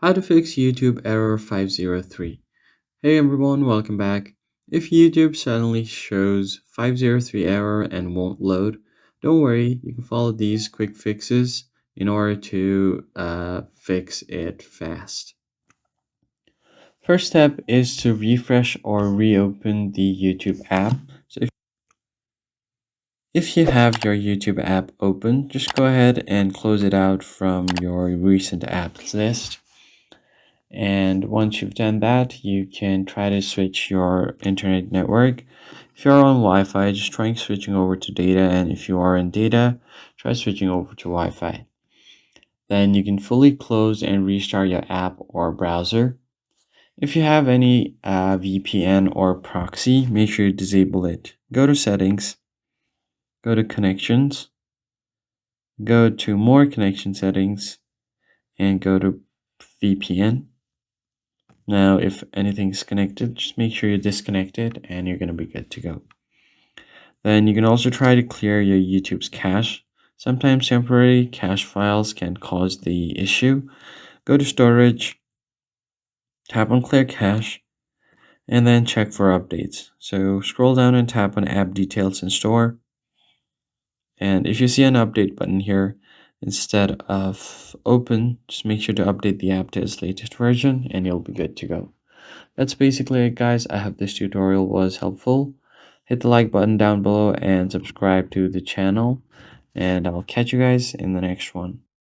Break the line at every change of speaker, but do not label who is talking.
How to fix YouTube error 503. Hey everyone, welcome back. If YouTube suddenly shows 503 error and won't load, don't worry, you can follow these quick fixes in order to fix it fast. First step is to refresh or reopen the YouTube app. So if you have your YouTube app open, just go ahead and close it out from your recent apps list. And once you've done that, you can try to switch your internet network. If you're on Wi-Fi, just try switching over to data, and if you are in data, try switching over to Wi-Fi. Then you can fully close and restart your app or browser. If you have any VPN or proxy, make sure you disable it. Go to settings, go to connections, go to more connection settings, and go to VPN. Now, if anything's connected, just make sure you disconnect it and you're going to be good to go. Then you can also try to clear your YouTube's cache. Sometimes temporary cache files can cause the issue. Go to storage, tap on clear cache, and then check for updates. So scroll down and tap on app details and store. And if you see an update button here, instead of open, just make sure to update the app to its latest version and you'll be good to go. That's basically it, guys. I hope this tutorial was helpful. Hit the like button down below and subscribe to the channel. And I'll catch you guys in the next one.